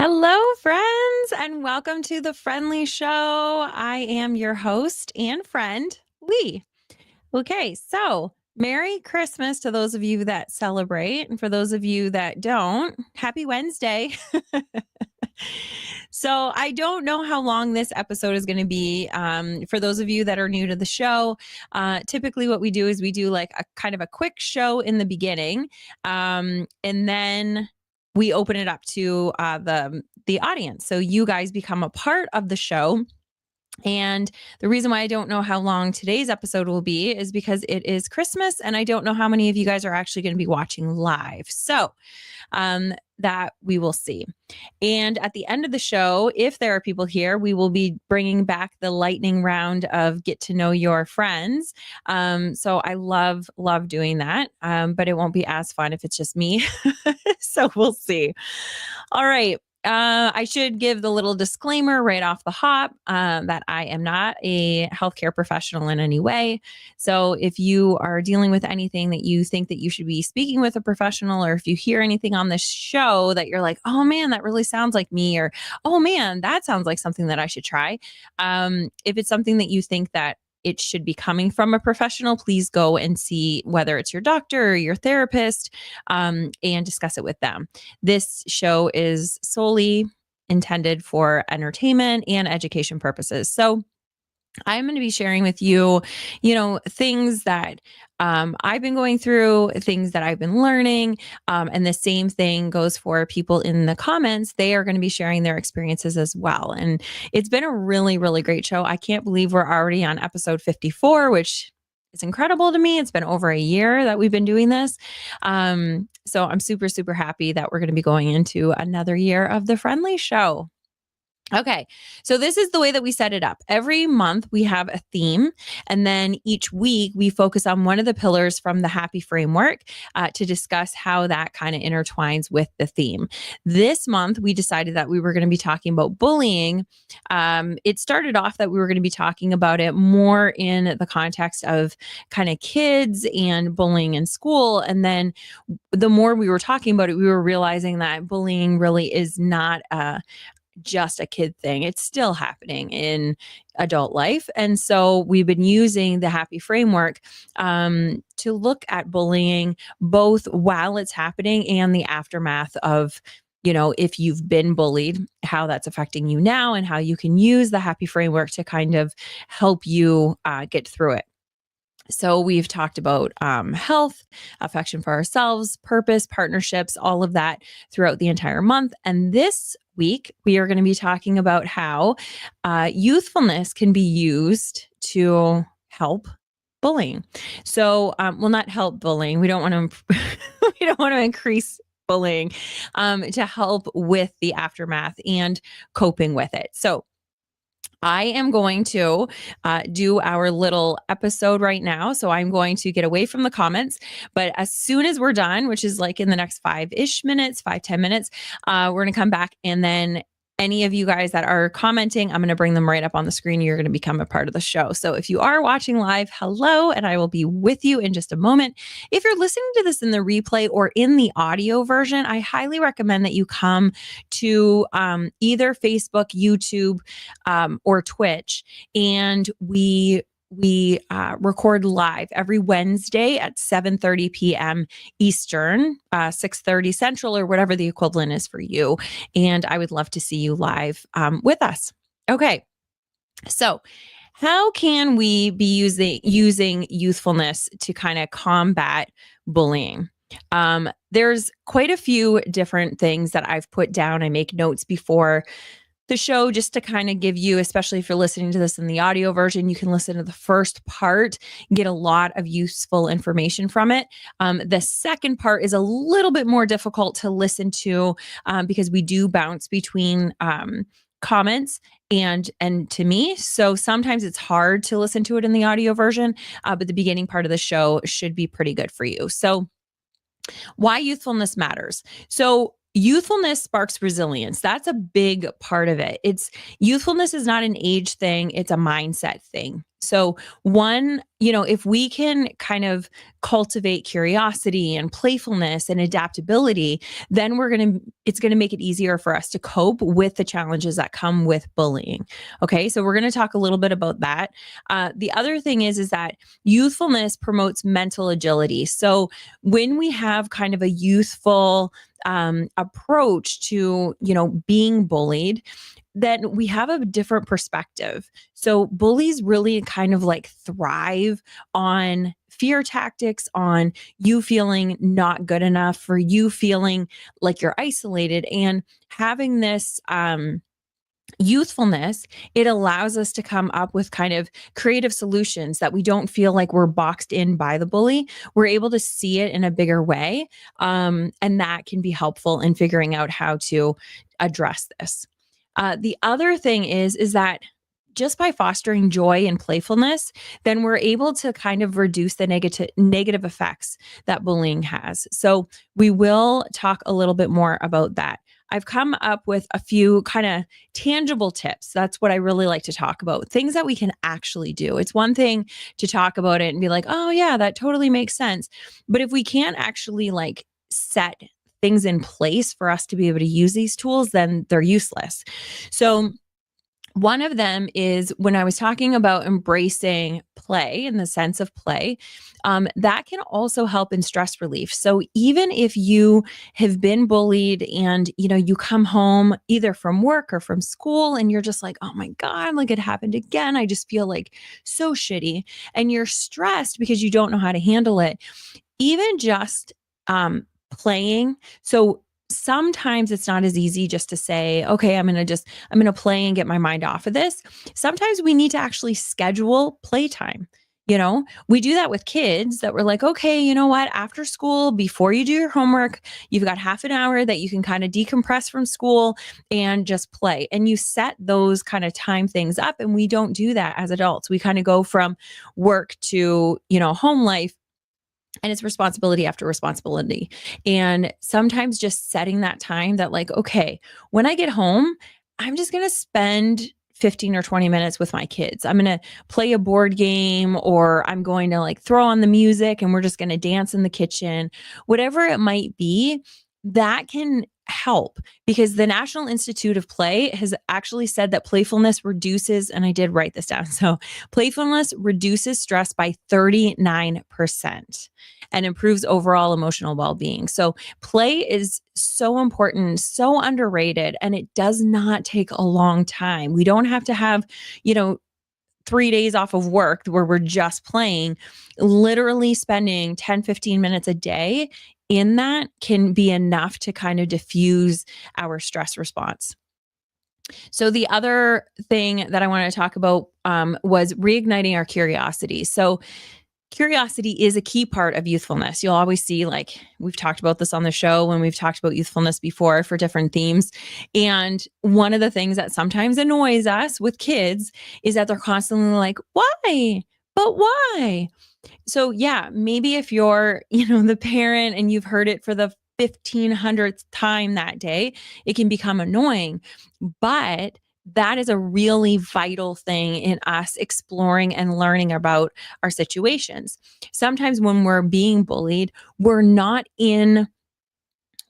Hello, friends, and welcome to the Friend Leigh Show. I am your host and friend, Leigh. Okay, so Merry Christmas to those of you that celebrate, and for those of you that don't, Happy Wednesday. So I don't know how long this episode is going to be. For those of you that are new to the show, typically what we do is we do like a kind of a quick show in the beginning, and then we open it up to the audience. So you guys become a part of the show. And the reason why I don't know how long today's episode will be is because it is Christmas and I don't know how many of you guys are actually going to be watching live. So that we will see. And at the end of the show, if there are people here, we will be bringing back the lightning round of get to know your friends. So I love doing that, but it won't be as fun if it's just me. So we'll see. All right. I should give the little disclaimer right off the hop that I am not a healthcare professional in any way. So if you are dealing with anything that you think that you should be speaking with a professional, or if you hear anything on this show that you're like, oh man, that really sounds like me, or oh man, that sounds like something that I should try. If it's something that you think that it should be coming from a professional, please go and see whether it's your doctor or your therapist, and discuss it with them. This show is solely intended for entertainment and education purposes. So I'm going to be sharing with you, things that I've been going through, things that I've been learning. And the same thing goes for people in the comments. They are going to be sharing their experiences as well. And it's been a really, really great show. I can't believe we're already on episode 54, which is incredible to me. It's been over a year that we've been doing this. So I'm super, super happy that we're going to be going into another year of the Friend Leigh Show. Okay, so this is the way that we set it up. Every month we have a theme, and then each week we focus on one of the pillars from the Happy Framework to discuss how that kind of intertwines with the theme. This month we decided that we were going to be talking about bullying. It started off that we were going to be talking about it more in the context of kind of kids and bullying in school, and then the more we were talking about it, we were realizing that bullying really is not just a kid thing. It's still happening in adult life. And so we've been using the Happy Framework to look at bullying both while it's happening and the aftermath of, if you've been bullied, how that's affecting you now and how you can use the Happy Framework to kind of help you get through it. So we've talked about health, affection for ourselves, purpose, partnerships, all of that throughout the entire month. And this week, we are going to be talking about how youthfulness can be used to help bullying. So, not help bullying. We don't want to. We don't want to increase bullying, to help with the aftermath and coping with it. So I am going to do our little episode right now. So I'm going to get away from the comments. But as soon as we're done, which is like in the next 10 minutes, we're going to come back, and then any of you guys that are commenting, I'm going to bring them right up on the screen. You're going to become a part of the show. So if you are watching live, hello, and I will be with you in just a moment. If you're listening to this in the replay or in the audio version, I highly recommend that you come to either Facebook, YouTube, or Twitch, and we record live every Wednesday at 7:30 p.m. Eastern, 6:30 Central, or whatever the equivalent is for you. And I would love to see you live with us. Okay, so how can we be using youthfulness to kind of combat bullying? There's quite a few different things that I've put down. I make notes before the show just to kind of give you, especially if you're listening to this in the audio version, you can listen to the first part, get a lot of useful information from it. The second part is a little bit more difficult to listen to because we do bounce between comments and to me. So sometimes it's hard to listen to it in the audio version, but the beginning part of the show should be pretty good for you. So why youthfulness matters. So youthfulness sparks resilience. That's a big part of it. Youthfulness is not an age thing. It's a mindset thing. So, one, if we can kind of cultivate curiosity and playfulness and adaptability, then it's going to make it easier for us to cope with the challenges that come with bullying. Okay. So, we're going to talk a little bit about that. The other thing is that youthfulness promotes mental agility. So, when we have kind of a youthful approach to, being bullied, then we have a different perspective. So bullies really kind of like thrive on fear tactics, on you feeling not good enough, for you feeling like you're isolated, and having this youthfulness, it allows us to come up with kind of creative solutions that we don't feel like we're boxed in by the bully. We're able to see it in a bigger way. And that can be helpful in figuring out how to address this. The other thing is that just by fostering joy and playfulness, then we're able to kind of reduce the negative effects that bullying has. So we will talk a little bit more about that. I've come up with a few kind of tangible tips. That's what I really like to talk about. Things that we can actually do. It's one thing to talk about it and be like, "Oh yeah, that totally makes sense." But if we can't actually like set things in place for us to be able to use these tools, then they're useless. So one of them is when I was talking about embracing play in the sense of play, that can also help in stress relief. So even if you have been bullied and you come home either from work or from school and you're just like, oh my God, like it happened again. I just feel like so shitty. And you're stressed because you don't know how to handle it. Even just playing. So sometimes it's not as easy just to say, okay, I'm going to play and get my mind off of this. Sometimes we need to actually schedule playtime. We do that with kids that we're like, okay, you know what? After school, before you do your homework, you've got half an hour that you can kind of decompress from school and just play. And you set those kind of time things up. And we don't do that as adults. We kind of go from work to, home life, and it's responsibility after responsibility. And sometimes just setting that time that like, okay, when I get home, I'm just going to spend 15 or 20 minutes with my kids. I'm going to play a board game, or I'm going to like throw on the music and we're just going to dance in the kitchen, whatever it might be. That can help, because the National Institute of Play has actually said that playfulness reduces, and I did write this down. So playfulness reduces stress by 39% and improves overall emotional well-being. So play is so important, so underrated, and it does not take a long time. We don't have to have, 3 days off of work where we're just playing. Literally spending 10, 15 minutes a day in that can be enough to kind of diffuse our stress response. So the other thing that I wanted to talk about was reigniting our curiosity. So curiosity is a key part of youthfulness. You'll always see, like, we've talked about this on the show when we've talked about youthfulness before for different themes. And one of the things that sometimes annoys us with kids is that they're constantly like, why? But why? So yeah, maybe if you're, the parent and you've heard it for the 1500th time that day, it can become annoying. But that is a really vital thing in us exploring and learning about our situations. Sometimes when we're being bullied, we're not in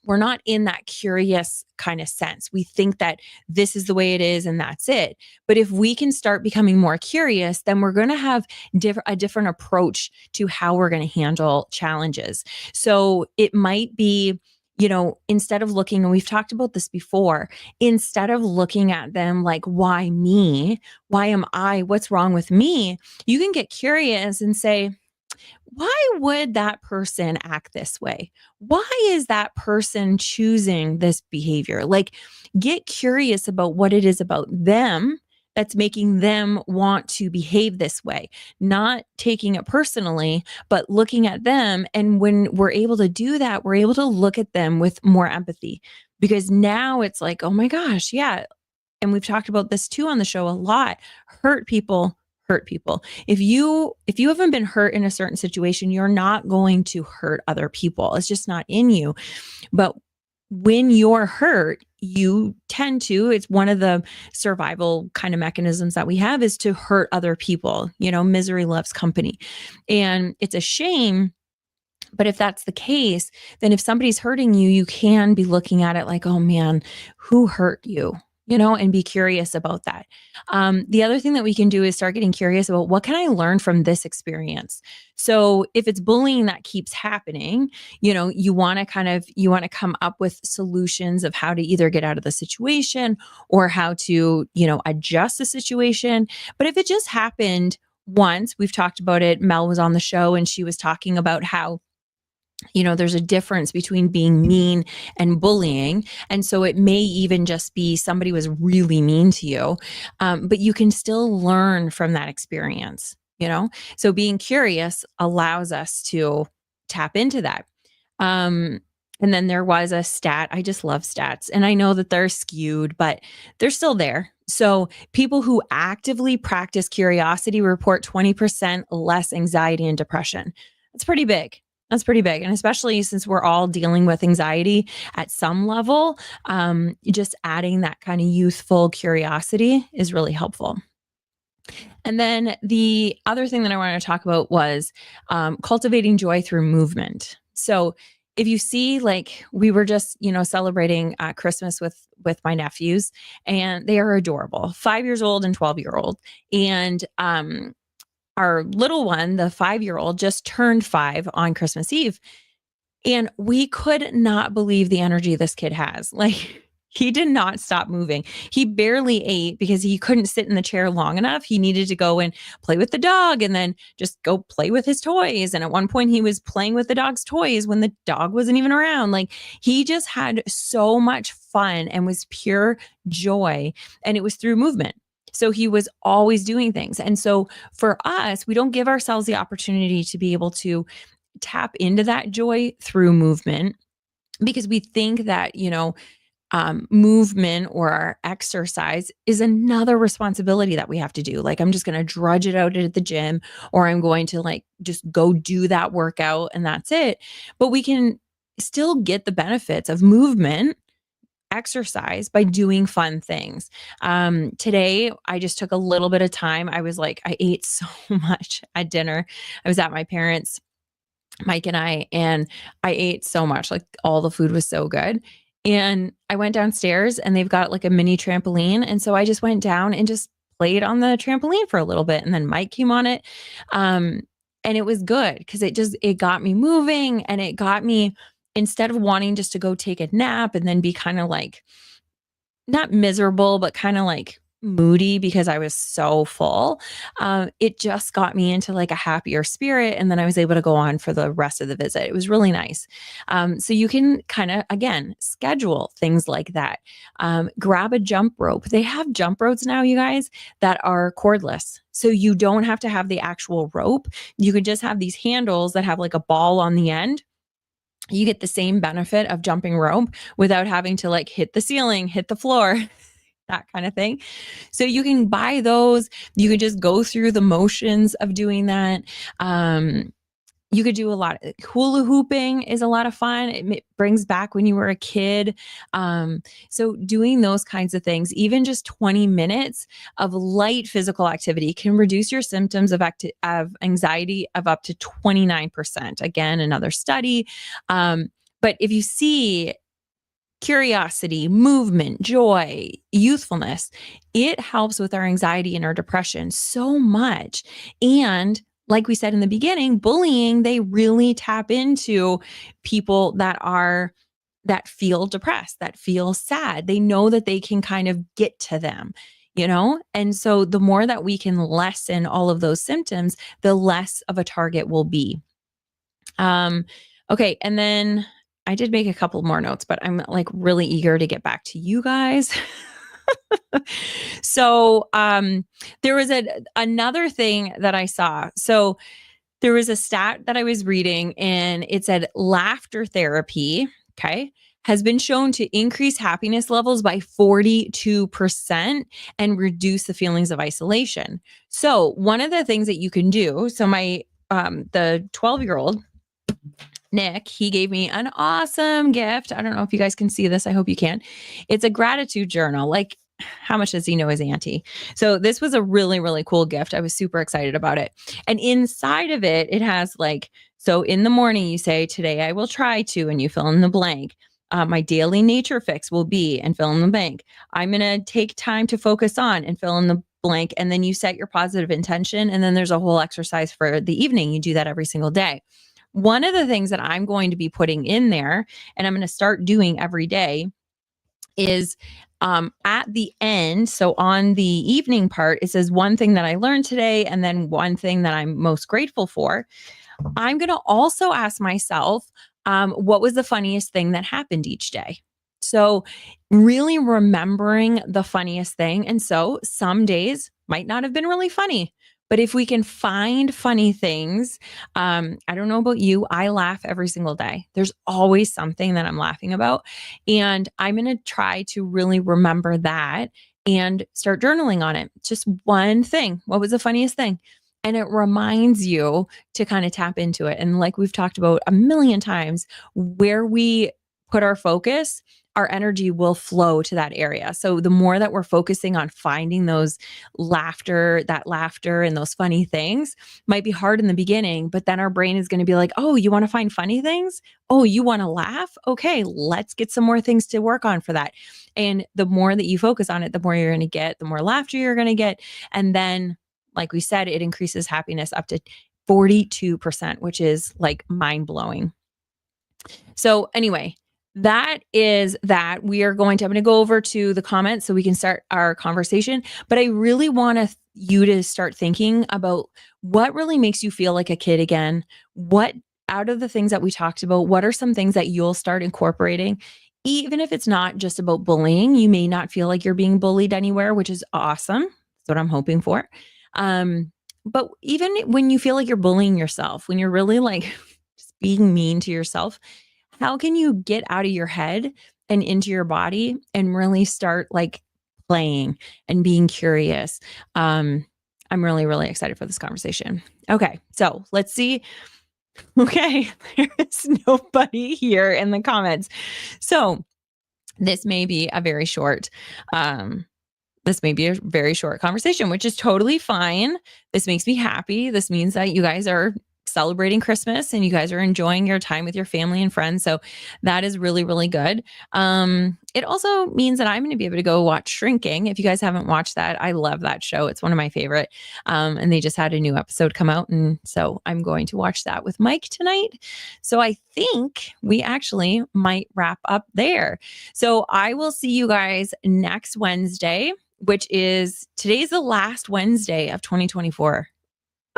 that curious kind of sense. We think that this is the way it is and that's it. But if we can start becoming more curious, then we're going to have a different approach to how we're going to handle challenges. So it might be, instead of looking, and we've talked about this before, instead of looking at them like, why me? Why am I? What's wrong with me? You can get curious and say, why would that person act this way? Why is that person choosing this behavior? Like, get curious about what it is about them that's making them want to behave this way, not taking it personally, but looking at them. And when we're able to do that, we're able to look at them with more empathy, because now it's like, oh my gosh, yeah. And we've talked about this too on the show a lot. Hurt people. If you haven't been hurt in a certain situation, you're not going to hurt other people. It's just not in you. But when you're hurt, you tend to, it's one of the survival kind of mechanisms that we have, is to hurt other people. Misery loves company. And it's a shame. But if that's the case, then if somebody's hurting you, you can be looking at it like, oh man, who hurt you? And be curious about that. The other thing that we can do is start getting curious about, what can I learn from this experience? So if it's bullying that keeps happening, you want to come up with solutions of how to either get out of the situation or how to, adjust the situation. But if it just happened once, we've talked about it. Mel was on the show and she was talking about how there's a difference between being mean and bullying. And so it may even just be somebody was really mean to you, but you can still learn from that experience. So being curious allows us to tap into that. And then there was a stat. I just love stats. And I know that they're skewed, but they're still there. So people who actively practice curiosity report 20% less anxiety and depression. That's pretty big. That's pretty big. And especially since we're all dealing with anxiety at some level, just adding that kind of youthful curiosity is really helpful. And then the other thing that I wanted to talk about was cultivating joy through movement. So if you see, like, we were just, celebrating Christmas with my nephews, and they are adorable, 5 years old and 12-year-old. And our little one, the 5-year-old, just turned 5 on Christmas Eve. And we could not believe the energy this kid has. Like, he did not stop moving. He barely ate because he couldn't sit in the chair long enough. He needed to go and play with the dog and then just go play with his toys. And at one point he was playing with the dog's toys when the dog wasn't even around. Like, he just had so much fun and was pure joy. And it was through movement. So he was always doing things. And so for us, we don't give ourselves the opportunity to be able to tap into that joy through movement, because we think that, movement or exercise is another responsibility that we have to do. Like, I'm just going to drudge it out at the gym, or I'm going to just go do that workout and that's it. But we can still get the benefits of movement, exercise, by doing fun things. Today, I just took a little bit of time. I ate so much at dinner. I was at my parents', Mike and I ate so much. Like, all the food was so good. And I went downstairs and they've got like a mini trampoline. And so I just went down and just played on the trampoline for a little bit. And then Mike came on it. And it was good because it got me moving, and it got me, instead of wanting just to go take a nap and then be kind of like, not miserable, but kind of like moody because I was so full. It just got me into like a happier spirit. And then I was able to go on for the rest of the visit. It was really nice. So you can kind of, again, schedule things like that. Grab a jump rope. They have jump ropes now, you guys, that are cordless. So you don't have to have the actual rope. You could just have these handles that have like a ball on the end. You get the same benefit of jumping rope without having to like hit the ceiling, hit the floor, that kind of thing. So you can buy those. You could just go through the motions of doing that. You could do a lot. Hula hooping is a lot of fun. It brings back when you were a kid. So doing those kinds of things, even just 20 minutes of light physical activity, can reduce your symptoms of anxiety of up to 29%. Again, another study. But if you see curiosity, movement, joy, youthfulness, it helps with our anxiety and our depression so much. And like we said in the beginning, bullying, they really tap into people that feel depressed, that feel sad. They know that they can kind of get to them, And so the more that we can lessen all of those symptoms, the less of a target we'll be. Okay. And then I did make a couple more notes, but I'm like really eager to get back to you guys. So there was another thing that I saw. So there was a stat that I was reading, and it said laughter therapy, okay, has been shown to increase happiness levels by 42% and reduce the feelings of isolation. So one of the things that you can do, so the 12-year-old, Nick, he gave me an awesome gift. I don't know if you guys can see this. I hope you can. It's a gratitude journal. Like, how much does he know his auntie? So this was a really, really cool gift. I was super excited about it. And inside of it, it has like, so in the morning, you say, today I will try to, and you fill in the blank. My daily nature fix will be, and fill in the blank. I'm going to take time to focus on, and fill in the blank. And then you set your positive intention. And then there's a whole exercise for the evening. You do that every single day. One of the things that I'm going to be putting in there, and I'm going to start doing every day, is at the end. So on the evening part, it says one thing that I learned today, and then one thing that I'm most grateful for. I'm going to also ask myself, what was the funniest thing that happened each day? So, really remembering the funniest thing. And so, some days might not have been really funny. But if we can find funny things, I don't know about you, I laugh every single day. There's always something that I'm laughing about. And I'm going to try to really remember that and start journaling on it. Just one thing. What was the funniest thing? And it reminds you to kind of tap into it. And like we've talked about a million times, where we put our focus, our energy will flow to that area. So the more that we're focusing on finding those that laughter and those funny things might be hard in the beginning, but then our brain is going to be like, oh, you want to find funny things? Oh, you want to laugh? Okay, let's get some more things to work on for that. And the more that you focus on it, the more you're going to get, the more laughter you're going to get. And then, like we said, it increases happiness up to 42%, which is like mind blowing. So anyway, that is that. I'm going to go over to the comments so we can start our conversation. But I really want you to start thinking about what really makes you feel like a kid again. What, out of the things that we talked about, what are some things that you'll start incorporating? Even if it's not just about bullying, you may not feel like you're being bullied anywhere, which is awesome. That's what I'm hoping for. But even when you feel like you're bullying yourself, when you're really like just being mean to yourself, how can you get out of your head and into your body and really start like playing and being curious? I'm really, really excited for this conversation. Okay, so let's see. Okay, there's nobody here in the comments. So this may be a very short conversation, which is totally fine. This makes me happy. This means that you guys are celebrating Christmas and you guys are enjoying your time with your family and friends. So that is really, really good. It also means that I'm going to be able to go watch Shrinking. If you guys haven't watched that, I love that show. It's one of my favorite. And they just had a new episode come out. And so I'm going to watch that with Mike tonight. So I think we actually might wrap up there. So I will see you guys next Wednesday, which is today's the last Wednesday of 2024.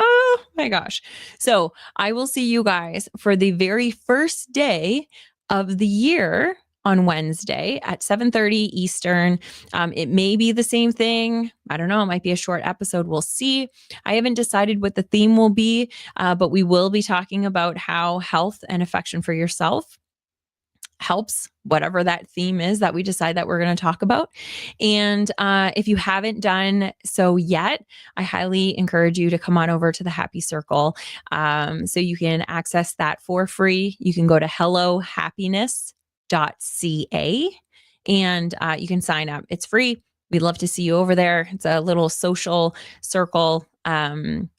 Oh my gosh. So I will see you guys for the very first day of the year on Wednesday at 7:30 Eastern. It may be the same thing. I don't know. It might be a short episode. We'll see. I haven't decided what the theme will be, but we will be talking about how health and affection for yourself helps whatever that theme is that we decide that we're going to talk about. And if you haven't done so yet, I highly encourage you to come on over to the Happy Circle. So you can access that for free. You can go to hellohappiness.ca and you can sign up. It's free. We'd love to see you over there. It's a little social circle. And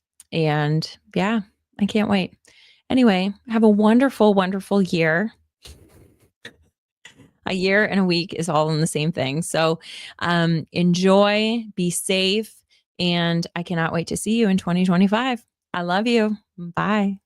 yeah, I can't wait. Anyway, have a wonderful, wonderful year. A year and a week is all in the same thing. So enjoy, be safe, and I cannot wait to see you in 2025. I love you. Bye.